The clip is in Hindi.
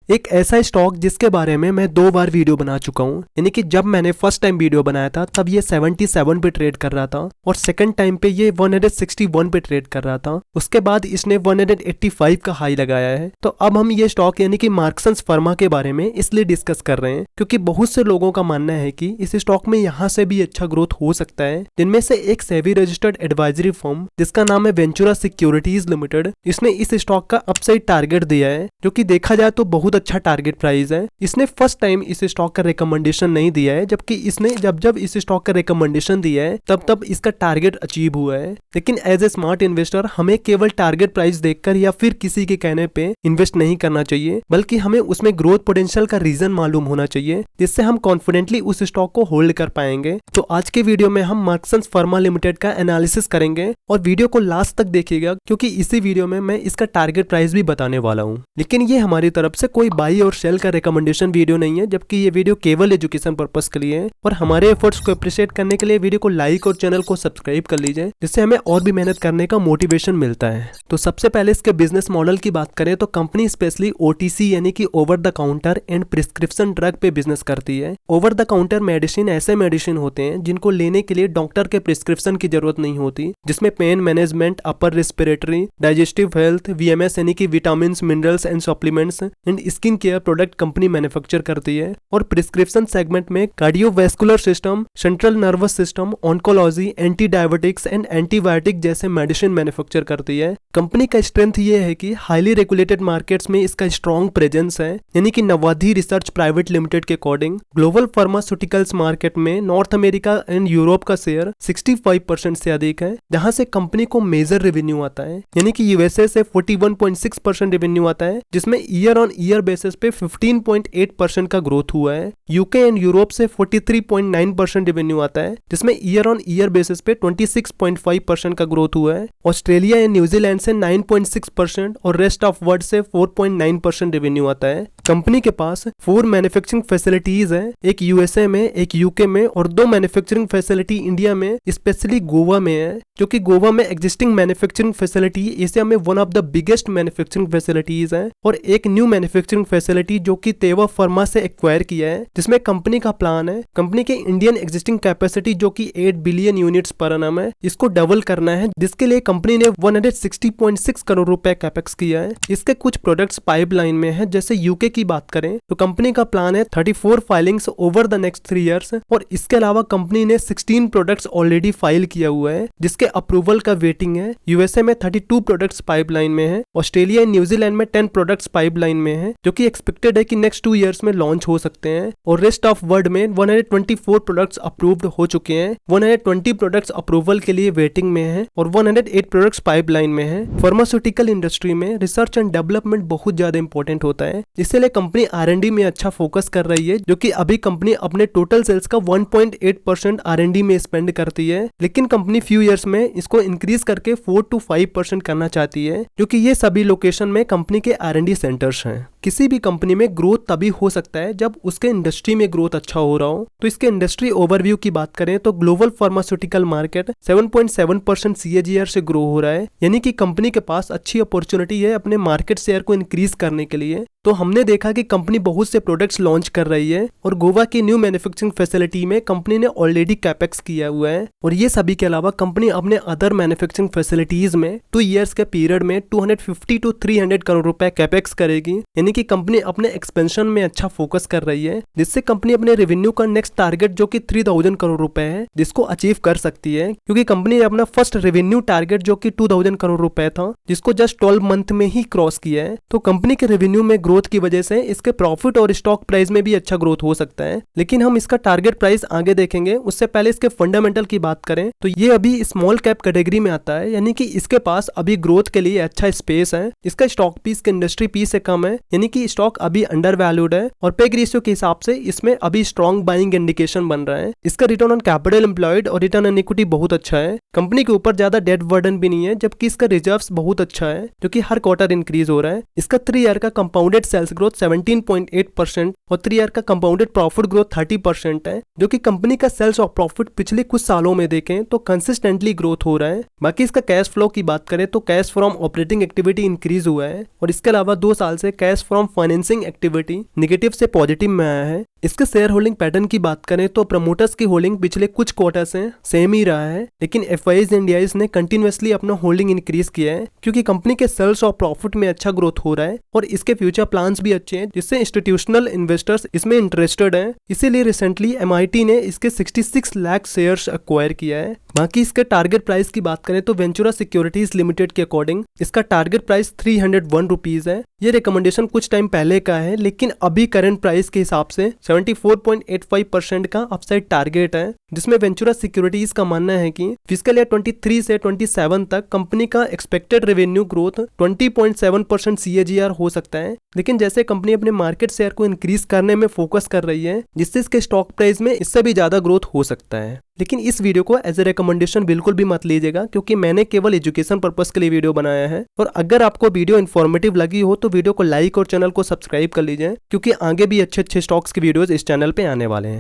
एक ऐसा स्टॉक जिसके बारे में मैं 2 बार वीडियो बना चुका हूँ। यानी कि जब मैंने फर्स्ट टाइम वीडियो बनाया था तब ये 77 पे ट्रेड कर रहा था और सेकंड टाइम पे ये 161 पे ट्रेड कर रहा था। उसके बाद इसने 185 का हाई लगाया है। तो अब हम ये स्टॉक यानी कि मार्क्सन्स फर्मा के बारे में इसलिए डिस्कस कर रहे हैं क्योंकि बहुत से लोगों का मानना है कि इस स्टॉक में यहाँ से भी अच्छा ग्रोथ हो सकता है। जिनमें से एक सेबी रजिस्टर्ड एडवाइजरी फर्म जिसका नाम है वेंचुरा सिक्योरिटीज लिमिटेड, इसने इस स्टॉक का अपसाइड टारगेट दिया है जो कि देखा जाए तो बहुत अच्छा टारगेट प्राइस है। इसने फर्स्ट टाइम इस स्टॉक का रिकमेंडेशन नहीं दिया है, जबकि इसने जब इस स्टॉक का रिकमेंडेशन दिया है तब इसका टारगेट अचीव हुआ है। लेकिन एज ए स्मार्ट इन्वेस्टर हमें केवल टारगेट प्राइस देखकर या फिर किसी के कहने पे इन्वेस्ट नहीं करना चाहिए, बल्कि हमें उसमें ग्रोथ पोटेंशियल का रीजन मालूम होना चाहिए जिससे हम कॉन्फिडेंटली उस स्टॉक को होल्ड कर पाएंगे। तो आज के वीडियो में हम मार्क्सन्स फर्मा लिमिटेड का एनालिसिस करेंगे और वीडियो को लास्ट तक देखिएगा क्योंकि इसी वीडियो में मैं इसका टारगेट प्राइस भी बताने वाला हूँ। लेकिन ये हमारी तरफ से कोई बाई और सेल का रिकमेंडेशन वीडियो नहीं है, जबकि ये वीडियो केवल एजुकेशन पर्पस के लिए है। और हमारे एफर्ट्स को अप्रिशिएट करने के लिए वीडियो को लाइक और चैनल को सब्सक्राइब कर लीजिए जिससे हमें और भी मेहनत करने का मोटिवेशन मिलता है। तो सबसे पहले इसके बिजनेस मॉडल की बात करें तो कंपनी स्पेशली ओटीसी यानी कि over the counter and prescription drug पे बिजनेस करती है। ओवर द काउंटर मेडिसिन ऐसे मेडिसिन होते हैं जिनको लेने के लिए डॉक्टर के प्रिस्क्रिप्शन की जरूरत नहीं होती, जिसमें pain management, upper respiratory, digestive health, VMS यानी कि vitamin, minerals and supplements and skin care product company manufacture करती है। और प्रिस्क्रिप्शन सेगमेंट में cardiovascular system, central nervous system, oncology, anti diabetics and antibiotic जैसे मेडिसिन मैन्युफैक्चर करती है। कंपनी का स्ट्रेंथ ये है कि हाईली रेगुलेटेड मार्केट्स में इसका स्ट्रॉन्ग प्रेजेंस है, यानी कि नवाधी रिसर्च प्राइवेट लिमिटेड के अकॉर्डिंग ग्लोबल फार्मास्यूटिकल्स मार्केट में नॉर्थ अमेरिका एंड यूरोप का शेयर 65% से अधिक है, जहां से कंपनी को मेजर रेवेन्यू आता है। यानी कि यूएसए से 41.6% रेवेन्यू आता है, जिसमें ईयर ऑन ईयर बेसिस पे 15.8% का ग्रोथ हुआ है। यूके एंड यूरोप से 43.9% रेवेन्यू आता है, जिसमें ईयर ऑन ईयर बेसिस पे 26.5% का ग्रोथ हुआ है। ऑस्ट्रेलिया एंड न्यूजीलैंड से 9.6% और रेस्ट ऑफ वर्ल्ड से 4.9% रेवेन्यू आता है। कंपनी के पास 4 मैन्युफैक्चरिंग फैसिलिटीज है, एक यूएसए में, एक यूके में और 2 मैन्युफैक्चरिंग फैसिलिटी इंडिया में, स्पेशली गोवा में है, जो कि गोवा में एग्जिस्टिंग मैन्युफैक्चरिंग फैसिलिटी एशिया में one of the biggest manufacturing facilities है। और एक न्यू मैन्युफैक्चरिंग फैसिलिटी जो कि तेवा फार्मा से एक्वायर किया है, जिसमें कंपनी का प्लान है कंपनी के इंडियन एग्जिस्टिंग कैपेसिटी जो कि 8 बिलियन यूनिट्स पर एनम है, इसको डबल करना है, जिसके लिए कंपनी ने 160.6 करोड़ रुपए कैपेक्स किया है। इसके कुछ प्रोडक्ट्स पाइपलाइन में है। जैसे यूके की बात करें तो कंपनी का प्लान है 34 filings over the next 3 years और इसके अलावा कंपनी ने 16 प्रोडक्ट्स ऑलरेडी फाइल किया हुआ है जिसके अप्रूवल का वेटिंग है। यूएसए में 32 प्रोडक्ट्स पाइपलाइन में है। ऑस्ट्रेलिया एंड न्यूजीलैंड में 10 प्रोडक्ट्स पाइपलाइन में है जो कि एक्सपेक्टेड है कि नेक्स्ट 2 इयर्स में लॉन्च हो सकते हैं। और रेस्ट ऑफ वर्ल्ड में 124 प्रोडक्ट्स अप्रूव्ड हो चुके हैं, 120 प्रोडक्ट्स अप्रूवल के लिए वेटिंग में है और 108 प्रोडक्ट्स पाइपलाइन में है। फार्मास्यूटिकल इंडस्ट्री में रिसर्च एंड डेवलपमेंट बहुत ज्यादा इंपॉर्टेंट होता है, इसलिए कंपनी R&D में अच्छा फोकस कर रही है, जो कि अभी कंपनी अपने टोटल सेल्स का 1.8% R&D में स्पेंड करती है। लेकिन कंपनी फ्यू इयर्स में इसको इंक्रीज करके 4 to 5% करना चाहती है, क्योंकि ये सभी लोकेशन में कंपनी के R&D सेंटर्स हैं। किसी भी कंपनी में ग्रोथ तभी हो सकता है जब उसके इंडस्ट्री में ग्रोथ अच्छा हो रहा हो। तो इसके इंडस्ट्री ओवरव्यू की बात करें तो ग्लोबल फार्मास्यूटिकल मार्केट 7.7% CAGR से ग्रो हो रहा है, यानी कि कंपनी के पास अच्छी अपॉर्चुनिटी है अपने मार्केट शेयर को इंक्रीज करने के लिए। तो हमने देखा कि कंपनी बहुत से प्रोडक्ट्स लॉन्च कर रही है और गोवा की न्यू मैन्युफैक्चरिंग फैसिलिटी में कंपनी ने ऑलरेडी कैपेक्स किया हुआ है। और ये सभी के अलावा कंपनी अपने अदर मैन्युफैक्चरिंग फैसिलिटीज में 2 इयर्स के पीरियड में 250 to 300 करोड़ रुपए कैपेक्स करेगी, यानी कि कंपनी अपने एक्सपेंशन में अच्छा फोकस कर रही है, जिससे कंपनी अपने रेवेन्यू का नेक्स्ट टारगेट जो कि 3000 करोड़ रुपए है जिसको अचीव कर सकती है, क्योंकि कंपनी ने अपना फर्स्ट रेवेन्यू टारगेट जो कि 2000 करोड़ रुपए था जिसको जस्ट 12 मंथ में ही क्रॉस किया है। तो कंपनी के रेवेन्यू में ग्रोथ की वजह से इसके प्रॉफिट और स्टॉक प्राइस में भी अच्छा ग्रोथ हो सकता है। लेकिन हम इसका टारगेट प्राइस आगे देखेंगे, उससे पहले इसके फंडामेंटल की बात करें तो ये अभी स्मॉल कैप कैटेगरी में आता है, यानी कि इसके पास अभी ग्रोथ के लिए अच्छा स्पेस है। इसका स्टॉक पीस के इंडस्ट्री पीस से कम है, यानी कि स्टॉक अभी अंडर वैल्यूड है और पेग रेशियो के हिसाब से इसमें अभी स्ट्रॉन्ग बाइंग इंडिकेशन बन रहा है। इसका रिटर्न ऑन कैपिटल एम्प्लॉयड और रिटर्न ऑन इक्विटी बहुत अच्छा है। कंपनी के ऊपर ज्यादा डेट बर्डन भी नहीं है, जबकि इसका रिजर्व्स बहुत अच्छा है जो कि हर क्वार्टर इंक्रीज हो रहा है। इसका 3 ईयर का कंपाउंडेड कंपाउंडेड सेल्स ग्रोथ 17.8% और 3 ईयर का कंपाउंडेड प्रॉफिट ग्रोथ 30% है, जो कि कंपनी का सेल्स और प्रॉफिट पिछले कुछ सालों में देखें तो कंसिस्टेंटली ग्रोथ हो रहा है। बाकी इसका कैश फ्लो की बात करें तो cash from operating activity increase हुआ है और इसके अलावा 2 साल से cash from financing activity negative से पॉजिटिव में आया है। इसके शेयर होल्डिंग पैटर्न की बात करें तो प्रमोटर्स की होल्डिंग पिछले कुछ क्वार्टर से सेम ही रहा है, लेकिन एफआईज इंडियाज ने कंटिन्यूअसली अपना होल्डिंग इंक्रीज किया है क्योंकि कंपनी के सेल्स और प्रॉफिट में अच्छा ग्रोथ हो रहा है और इसके फ्यूचर प्लान्स भी अच्छे हैं, जिससे इंस्टीट्यूशनल इन्वेस्टर्स इसमें इंटरेस्टेड हैं। इसीलिए रिसेंटली एमआईटी ने इसके 66 लाख शेयर्स एक्वायर किया है। बाकी इसके टारगेट प्राइस की बात करें तो वेंचुरा सिक्योरिटीज लिमिटेड के अकॉर्डिंग इसका टारगेट प्राइस 301 रुपीज है। ये रिकमेंडेशन कुछ टाइम पहले का है, लेकिन अभी करंट प्राइस के हिसाब से 74.85% का अपसाइड टारगेट है, जिसमें वेंचुरा सिक्योरिटीज का मानना है कि फिस्कल ईयर 23 से 27 तक कंपनी का एक्सपेक्टेड रेवेन्यू ग्रोथ 20.7% CAGR हो सकता है। लेकिन जैसे कंपनी अपने मार्केट शेयर को इंक्रीज करने में फोकस कर रही है, जिससे इसके स्टॉक प्राइस में इससे भी ज्यादा ग्रोथ हो सकता है। लेकिन इस वीडियो को एज ए रिकमेंडेशन बिल्कुल भी मत लीजिएगा, क्योंकि मैंने केवल एजुकेशन पर्पस के लिए वीडियो बनाया है। और अगर आपको वीडियो इन्फॉर्मेटिव लगी हो तो वीडियो को लाइक और चैनल को सब्सक्राइब कर लीजिए, क्योंकि आगे भी अच्छे अच्छे स्टॉक्स की वीडियोस इस चैनल पे आने वाले हैं।